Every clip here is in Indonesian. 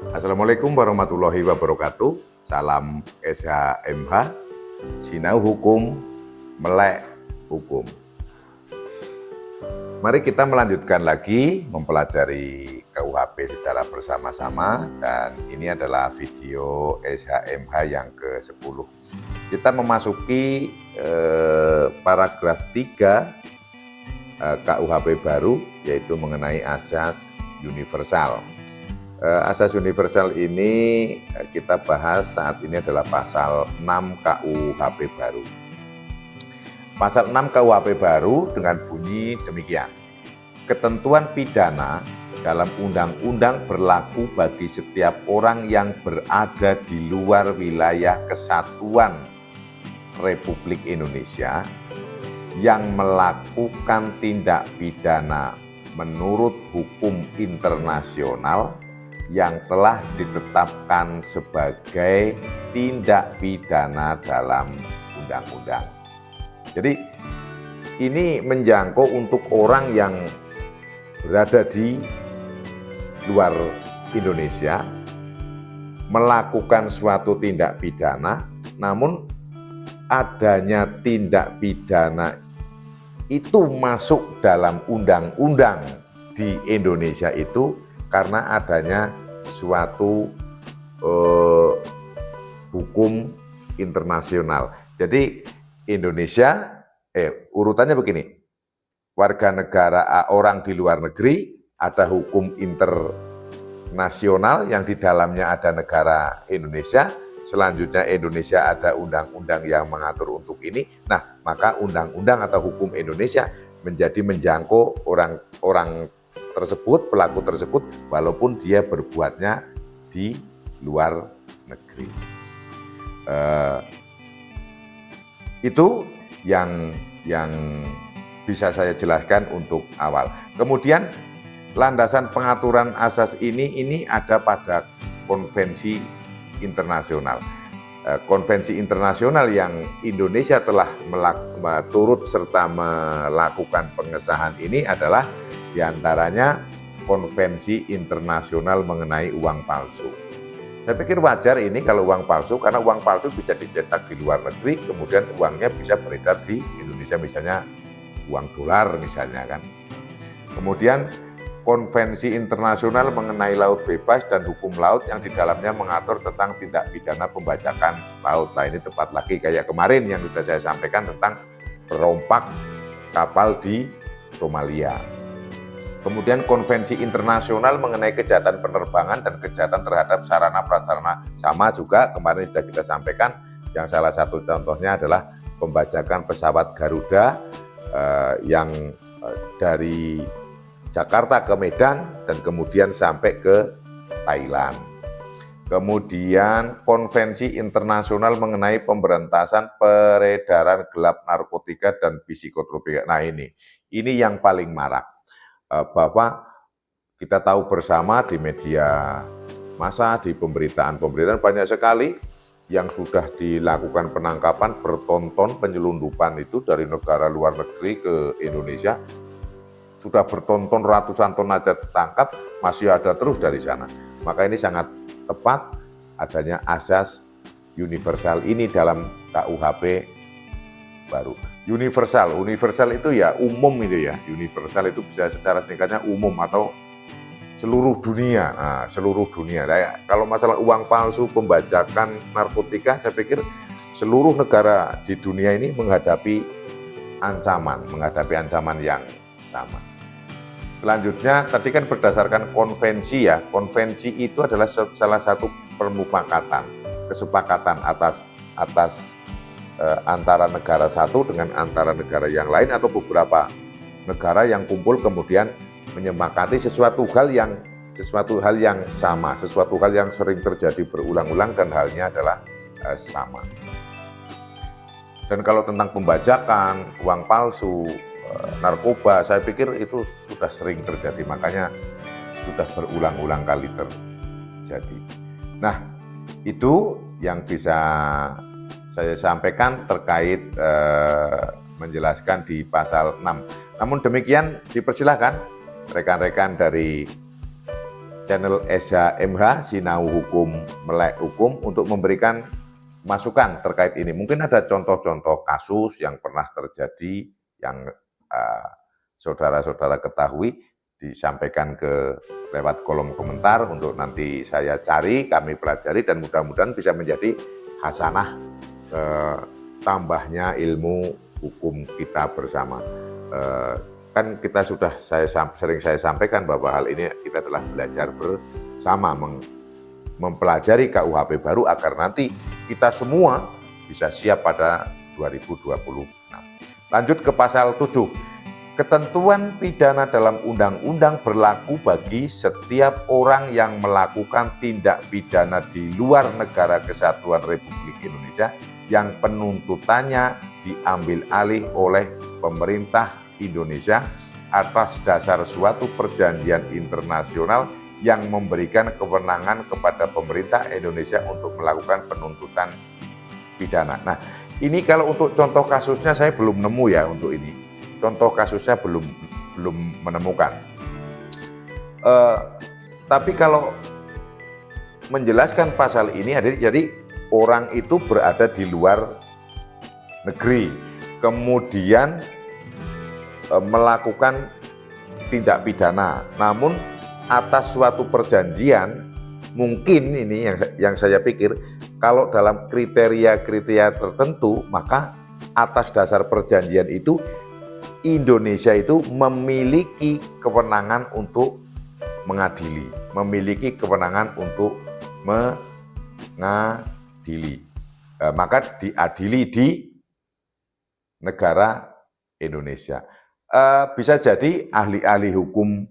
Assalamualaikum warahmatullahi wabarakatuh. Salam SHMH, Sinau Hukum, Melek Hukum. Mari kita melanjutkan lagi mempelajari KUHP secara bersama-sama, dan ini adalah video SHMH yang ke-10. Kita memasuki paragraf 3 KUHP baru, yaitu mengenai asas universal. Asas universal ini kita bahas saat ini adalah pasal 6 KUHP baru. Pasal 6 KUHP baru dengan bunyi demikian. Ketentuan pidana dalam undang-undang berlaku bagi setiap orang yang berada di luar wilayah kesatuan Republik Indonesia yang melakukan tindak pidana menurut hukum internasional yang telah ditetapkan sebagai tindak pidana dalam undang-undang. Jadi ini menjangkau untuk orang yang berada di luar Indonesia melakukan suatu tindak pidana, namun adanya tindak pidana itu masuk dalam undang-undang di Indonesia itu karena adanya suatu hukum internasional. Jadi Indonesia, urutannya begini, warga negara orang di luar negeri, ada hukum internasional yang di dalamnya ada negara Indonesia, selanjutnya Indonesia ada undang-undang yang mengatur untuk ini. Nah, maka undang-undang atau hukum Indonesia menjadi menjangkau orang tersebut, pelaku tersebut, walaupun dia berbuatnya di luar negeri. Itu yang bisa saya jelaskan untuk awal. Kemudian landasan pengaturan asas ini ada pada konvensi internasional. Konvensi internasional yang Indonesia telah turut serta melakukan pengesahan ini adalah diantaranya Konvensi Internasional mengenai uang palsu. Saya pikir wajar ini kalau uang palsu, karena uang palsu bisa dicetak di luar negeri, kemudian uangnya bisa beredar di Indonesia, misalnya uang dolar misalnya kan. Kemudian Konvensi Internasional mengenai laut bebas dan hukum laut yang di dalamnya mengatur tentang tindak pidana pembajakan laut. Nah, ini tepat lagi kayak kemarin yang sudah saya sampaikan tentang perompak kapal di Somalia. Kemudian Konvensi Internasional mengenai kejahatan penerbangan dan kejahatan terhadap sarana prasarana, sama juga kemarin sudah kita sampaikan, yang salah satu contohnya adalah pembajakan pesawat Garuda yang dari Jakarta ke Medan dan kemudian sampai ke Thailand. Kemudian Konvensi Internasional mengenai pemberantasan peredaran gelap narkotika dan psikotropika. Nah, ini yang paling marak, bahwa kita tahu bersama di media massa, di pemberitaan banyak sekali yang sudah dilakukan penangkapan bertonton penyelundupan itu dari negara luar negeri ke Indonesia. Sudah bertonton ratusan ton aja tertangkap, masih ada terus dari sana. Maka ini sangat tepat adanya asas universal ini dalam KUHP baru. Universal itu ya umum itu ya. Universal itu bisa secara singkatnya umum atau seluruh dunia. Nah, seluruh dunia. Nah, kalau masalah uang palsu, pembajakan narkotika, saya pikir seluruh negara di dunia ini menghadapi ancaman yang sama. Selanjutnya, tadi kan berdasarkan konvensi ya, konvensi itu adalah salah satu permufakatan, kesepakatan atas antara negara satu dengan antara negara yang lain atau beberapa negara yang kumpul kemudian menyepakati sesuatu hal yang sama, sesuatu hal yang sering terjadi berulang-ulang dan halnya adalah sama. Dan kalau tentang pembajakan, uang palsu, narkoba, saya pikir itu sudah sering terjadi, makanya sudah berulang-ulang kali terjadi. Nah, itu yang bisa saya sampaikan terkait menjelaskan di pasal 6. Namun demikian, dipersilahkan rekan-rekan dari channel SHMH Sinau Hukum Melek Hukum untuk memberikan masukan terkait ini. Mungkin ada contoh-contoh kasus yang pernah terjadi yang saudara-saudara ketahui, disampaikan ke lewat kolom komentar untuk nanti saya cari, kami pelajari, dan mudah-mudahan bisa menjadi hasanah tambahnya ilmu hukum kita bersama. Kan kita sudah sering saya sampaikan bahwa hal ini kita telah belajar bersama mempelajari KUHP baru agar nanti kita semua bisa siap pada 2026. Lanjut ke pasal 7. Ketentuan pidana dalam undang-undang berlaku bagi setiap orang yang melakukan tindak pidana di luar negara kesatuan Republik Indonesia yang penuntutannya diambil alih oleh pemerintah Indonesia atas dasar suatu perjanjian internasional yang memberikan kewenangan kepada pemerintah Indonesia untuk melakukan penuntutan pidana. Nah, ini kalau untuk contoh kasusnya saya belum nemu ya untuk ini. Contoh kasusnya belum menemukan. Tapi kalau menjelaskan pasal ini, jadi orang itu berada di luar negeri, kemudian melakukan tindak pidana, namun atas suatu perjanjian, mungkin ini yang saya pikir, kalau dalam kriteria-kriteria tertentu, maka atas dasar perjanjian itu Indonesia itu memiliki kewenangan untuk mengadili, memiliki kewenangan untuk mengadili. Maka diadili di negara Indonesia. Bisa jadi ahli-ahli hukum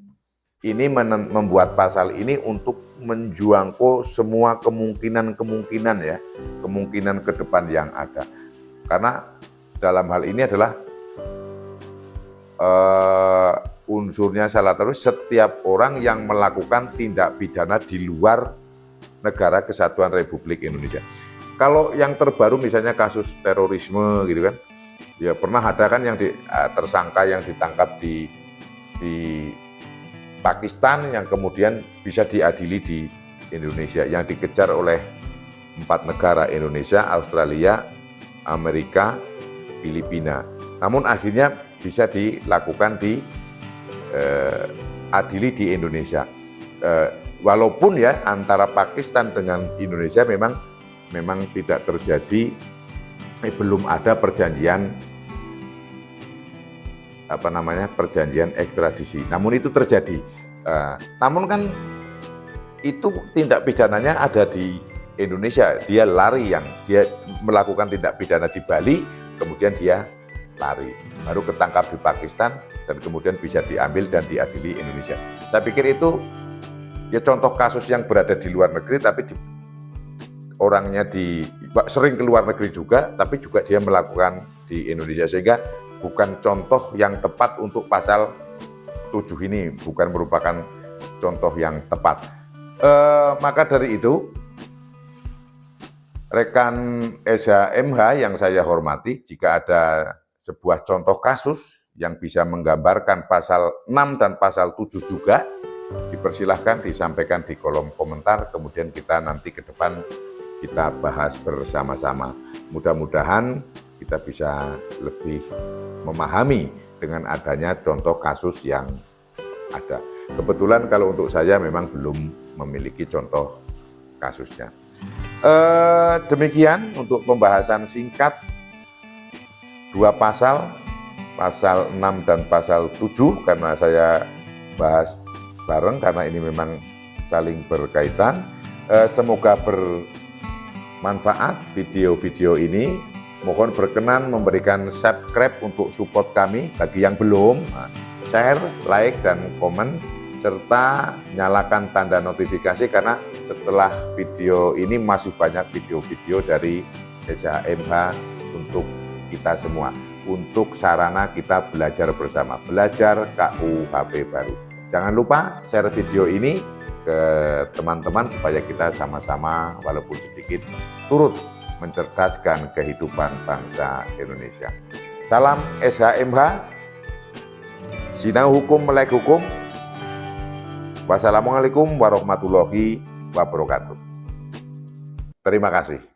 ini membuat pasal ini untuk menjangkau semua kemungkinan ya, kemungkinan ke depan yang ada. Karena dalam hal ini adalah unsurnya salah terus setiap orang yang melakukan tindak pidana di luar negara kesatuan Republik Indonesia. Kalau yang terbaru misalnya kasus terorisme gitu kan, ya pernah ada kan yang tersangka yang ditangkap di Pakistan yang kemudian bisa diadili di Indonesia, yang dikejar oleh 4 negara, Indonesia, Australia, Amerika, Filipina. Namun akhirnya bisa dilakukan adili di Indonesia. Walaupun ya antara Pakistan dengan Indonesia memang tidak terjadi, belum ada perjanjian perjanjian ekstradisi. Namun itu terjadi. Namun kan itu tindak pidananya ada di Indonesia. Dia lari, dia melakukan tindak pidana di Bali, kemudian dia lari, baru ketangkap di Pakistan dan kemudian bisa diambil dan diadili Indonesia. Saya pikir itu ya contoh kasus yang berada di luar negeri, tapi orangnya sering ke luar negeri juga, tapi juga dia melakukan di Indonesia, sehingga bukan contoh yang tepat untuk pasal 7 ini, bukan merupakan contoh yang tepat. Maka dari itu, rekan SHMH yang saya hormati, jika ada sebuah contoh kasus yang bisa menggambarkan pasal 6 dan pasal 7 juga, dipersilahkan disampaikan di kolom komentar, kemudian kita nanti ke depan kita bahas bersama-sama. Mudah-mudahan kita bisa lebih memahami dengan adanya contoh kasus yang ada. Kebetulan kalau untuk saya memang belum memiliki contoh kasusnya. Demikian untuk pembahasan singkat 2 pasal, pasal 6 dan pasal 7, karena saya bahas bareng karena ini memang saling berkaitan. Semoga bermanfaat video-video ini. Mohon berkenan memberikan subscribe untuk support kami. Bagi yang belum, share, like, dan komen, serta nyalakan tanda notifikasi, karena setelah video ini masih banyak video-video dari SHMH untuk kita semua, untuk sarana kita belajar bersama, belajar KUHP baru. Jangan lupa share video ini ke teman-teman supaya kita sama-sama walaupun sedikit turut mencerdaskan kehidupan bangsa Indonesia. Salam SHMH, Sinau Hukum Melek Hukum, Wassalamualaikum warahmatullahi wabarakatuh. Terima kasih.